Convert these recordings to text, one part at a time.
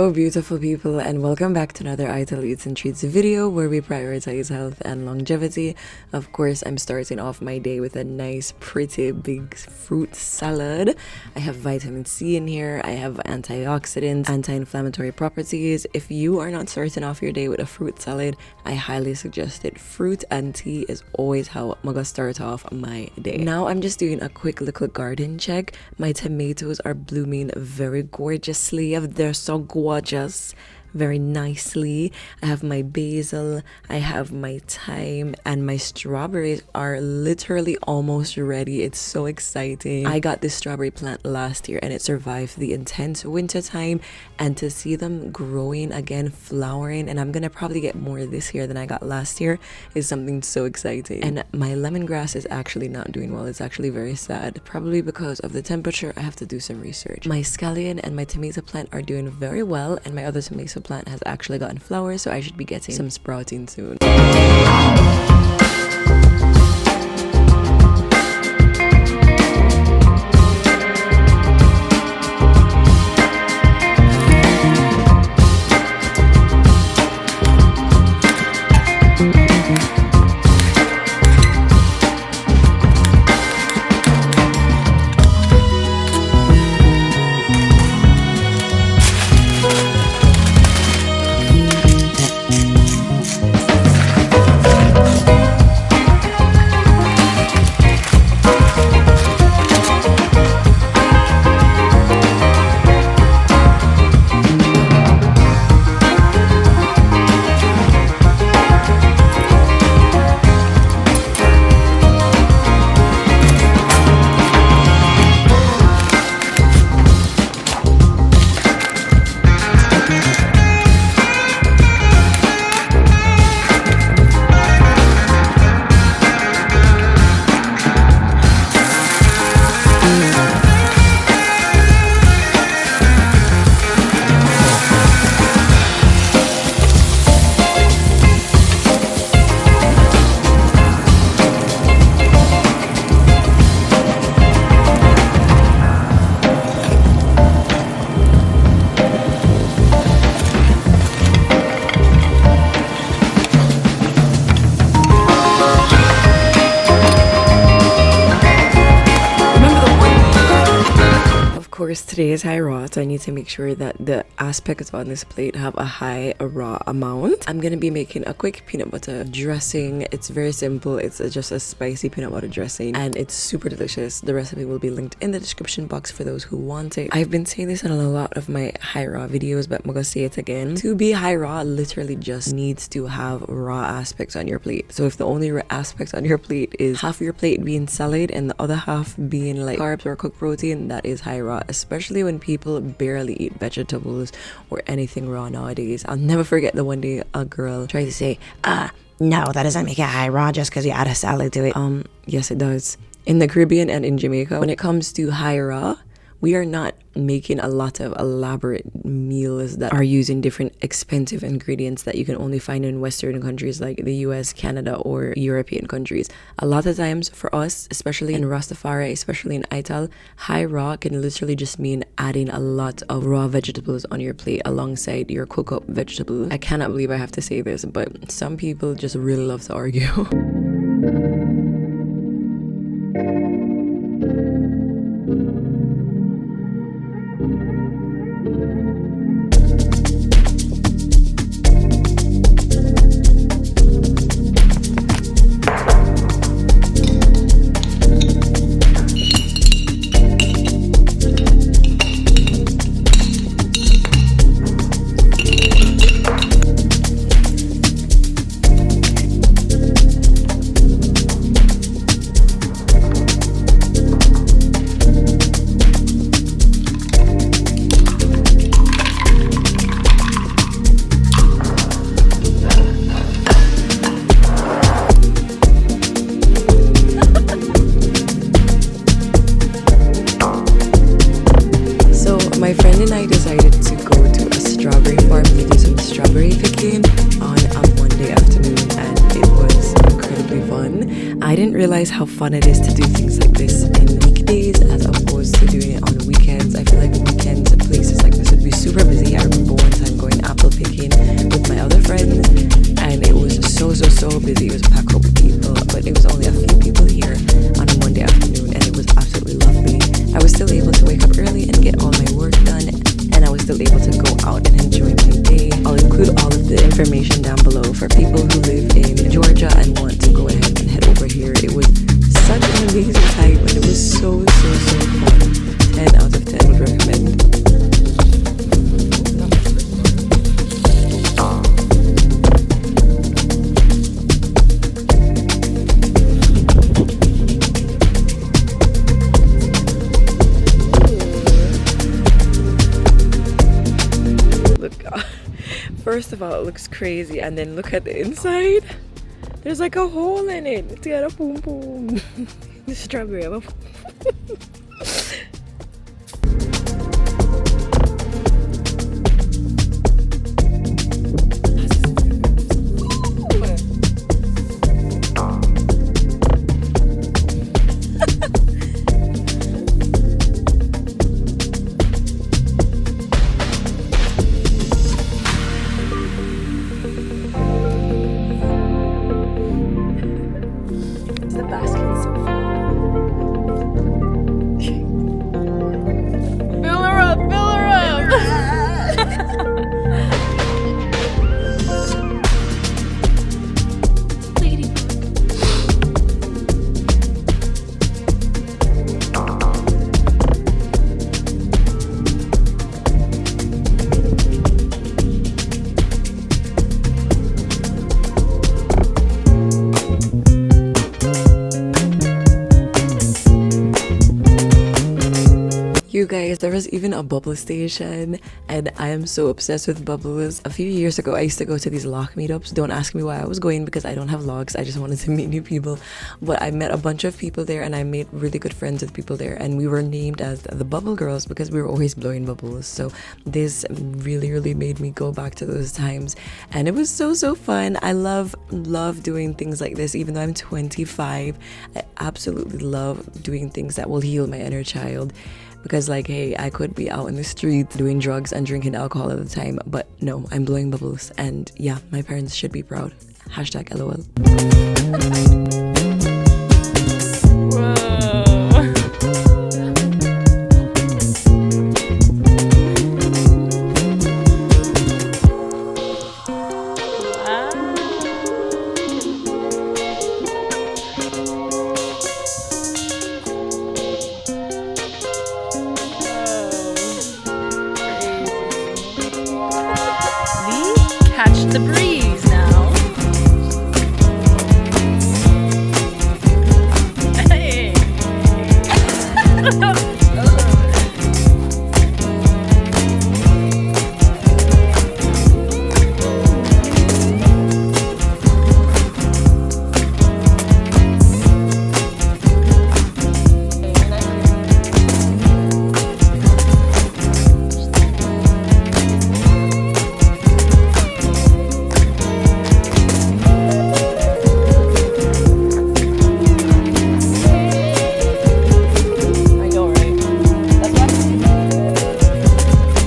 Hello beautiful people, and welcome back to another Ital Eats and Treats video where we prioritize health and longevity. Of course, I'm starting off my day with a nice pretty big fruit salad. I have vitamin C in here, I have antioxidants, anti-inflammatory properties. If you are not starting off your day with a fruit salad, I highly suggest it. Fruit and tea is always how I'm gonna start off my day. Now I'm just doing a quick little garden check. My tomatoes are blooming very gorgeously. They're so gorgeous, very nicely. I have my basil, I have my thyme, and my strawberries are literally almost ready. It's so exciting. I got this strawberry plant last year and it survived the intense winter time, and to see them growing again, flowering, and I'm gonna probably get more this year than I got last year, is something so exciting. And my lemongrass is actually not doing well. It's actually very sad, probably because of the temperature. I have to do some research. My scallion and my tomato plant are doing very well, and my other tomato plant has actually gotten flowers, so I should be getting some sprouting soon. Of course, today is high raw, so I need to make sure that the aspects on this plate have a high raw amount. I'm gonna be making a quick peanut butter dressing. It's very simple. It's just a spicy peanut butter dressing, and it's super delicious. The recipe will be linked in the description box for those who want it. I've been saying this in a lot of my high raw videos, but I'm gonna say it again. To be high raw literally just needs to have raw aspects on your plate. So if the only raw aspects on your plate is half of your plate being salad and the other half being like carbs or cooked protein, that is high raw. Especially when people barely eat vegetables or anything raw nowadays. I'll never forget the one day a girl tried to say, no, that doesn't make it high raw just because you add a salad to it. Yes, it does. In the Caribbean and in Jamaica, when it comes to high raw, we are not making a lot of elaborate meals that are using different expensive ingredients that you can only find in Western countries like the US, Canada, or European countries. A lot of times for us, especially in Rastafari, especially in Ital, high raw can literally just mean adding a lot of raw vegetables on your plate alongside your cook-up vegetables. I cannot believe I have to say this, but some people just really love to argue. My friend and I decided to go to a strawberry farm to do some strawberry picking on a Monday afternoon, and it was incredibly fun. I didn't realize how fun it is to do things like this in weekdays as opposed to doing it on weekends. I feel like weekends places like this would be super busy. I remember one time and enjoy my day. I'll include all of the information down below for people who live in Georgia and want to go ahead and head over here. It was such an amazing time and it was so fun. 10 out of 10 would recommend. First of all, it looks crazy, and then look at the inside. There's like a hole in it. It's got a boom boom. The strawberry. You guys, there was even a bubble station, and I am so obsessed with bubbles. A few years ago, I used to go to these lock meetups. Don't ask me why I was going, because I don't have logs. I just wanted to meet new people. But I met a bunch of people there, and I made really good friends with people there, and we were named as the Bubble Girls because we were always blowing bubbles. So this really made me go back to those times, and it was so fun. I love doing things like this. Even though I'm 25, I absolutely love doing things that will heal my inner child. Because like, hey, I could be out in the street doing drugs and drinking alcohol at the time, but no, I'm blowing bubbles, and yeah, my parents should be proud. Hashtag LOL. Catch the breeze now. Hey.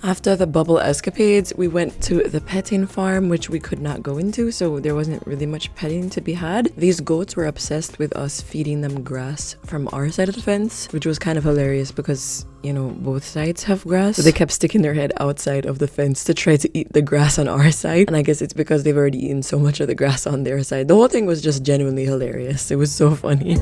After the bubble escapades, we went to the petting farm, which we could not go into, so there wasn't really much petting to be had. These goats were obsessed with us feeding them grass from our side of the fence, which was kind of hilarious because, you know, both sides have grass. So they kept sticking their head outside of the fence to try to eat the grass on our side. And I guess it's because they've already eaten so much of the grass on their side. The whole thing was just genuinely hilarious. It was so funny.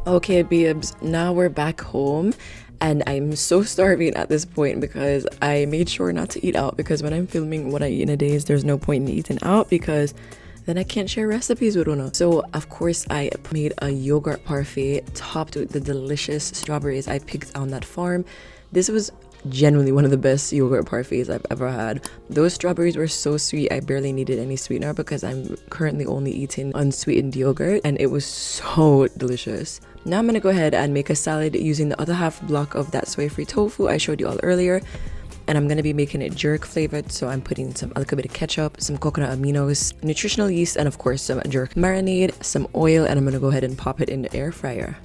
Okay, babes, now we're back home, and I'm so starving at this point because I made sure not to eat out, because when I'm filming what I eat in a day, there's no point in eating out because then I can't share recipes with Una. So of course I made a yogurt parfait topped with the delicious strawberries I picked on that farm. This was genuinely one of the best yogurt parfaits I've ever had. Those strawberries were so sweet, I barely needed any sweetener because I'm currently only eating unsweetened yogurt, and it was so delicious. Now I'm gonna go ahead and make a salad using the other half block of that soy-free tofu I showed you all earlier. And I'm gonna be making it jerk flavored, so I'm putting a little bit of ketchup, some coconut aminos, nutritional yeast, and of course some jerk marinade, some oil, and I'm gonna go ahead and pop it in the air fryer.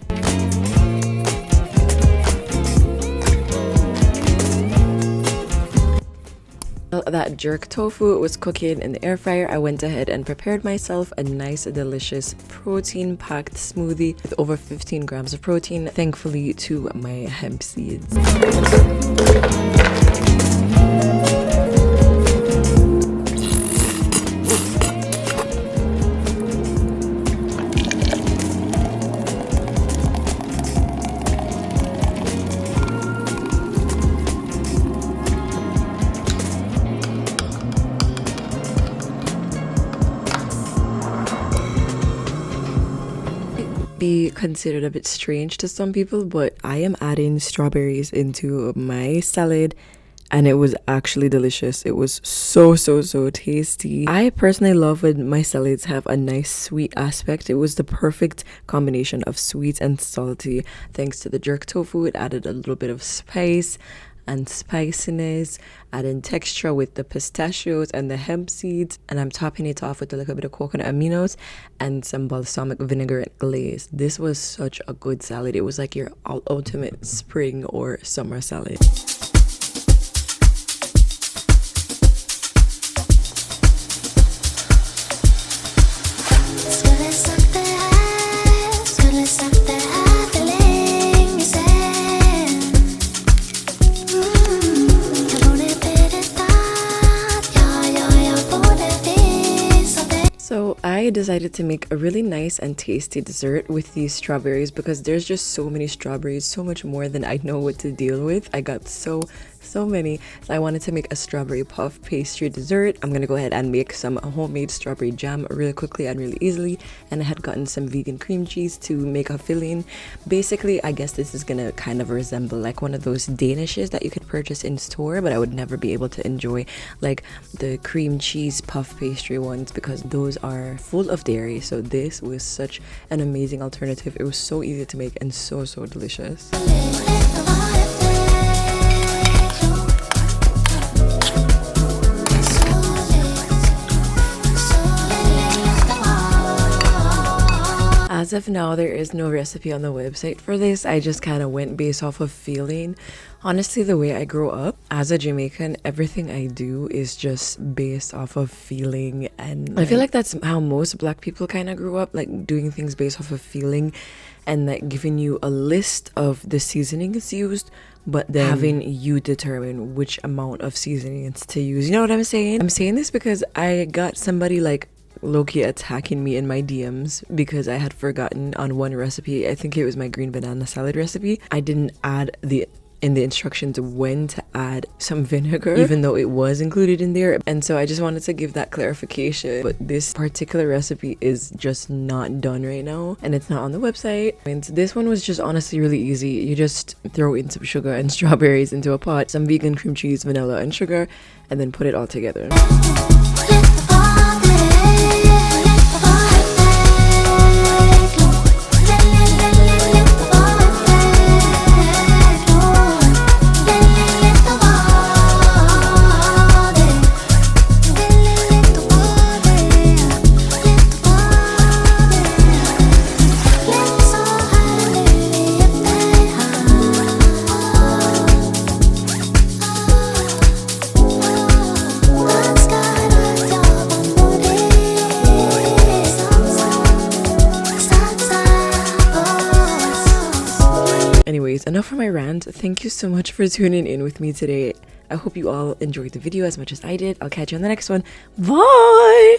While that jerk tofu was cooking in the air fryer, I went ahead and prepared myself a nice, delicious, protein-packed smoothie with over 15 grams of protein, thankfully to my hemp seeds. Be considered a bit strange to some people, but I am adding strawberries into my salad, and it was actually delicious. It was so tasty. I personally love when my salads have a nice sweet aspect. It was the perfect combination of sweet and salty. Thanks to the jerk tofu, it added a little bit of spice and spiciness, adding texture with the pistachios and the hemp seeds, and I'm topping it off with a little bit of coconut aminos and some balsamic vinaigrette glaze. This was such a good salad. It was like your ultimate spring or summer salad. So I decided to make a really nice and tasty dessert with these strawberries because there's just so many strawberries, so much more than I know what to deal with. I got so many. So I wanted to make a strawberry puff pastry dessert. I'm gonna go ahead and make some homemade strawberry jam really quickly and really easily, and I had gotten some vegan cream cheese to make a filling. Basically, I guess this is gonna kind of resemble like one of those danishes that you could purchase in store, but I would never be able to enjoy like the cream cheese puff pastry ones because those are full of dairy. So this was such an amazing alternative. It was so easy to make and so delicious. As of now, there is no recipe on the website for this. I just kind of went based off of feeling. Honestly, the way I grew up as a Jamaican, everything I do is just based off of feeling, and I feel like that's how most Black people kind of grew up, like doing things based off of feeling and like giving you a list of the seasonings used, but then having you determine which amount of seasonings to use. You know what I'm saying? I'm saying this because I got somebody like low-key attacking me in my DMs because I had forgotten on one recipe. I think it was my green banana salad recipe. I didn't add in the instructions when to add some vinegar, even though it was included in there. And so I just wanted to give that clarification. But this particular recipe is just not done right now, and it's not on the website. And this one was just honestly really easy. You just throw in some sugar and strawberries into a pot, some vegan cream cheese, vanilla, and sugar, and then put it all together. Anyways, enough for my rant. Thank you so much for tuning in with me today. I hope you all enjoyed the video as much as I did. I'll catch you on the next one. Bye!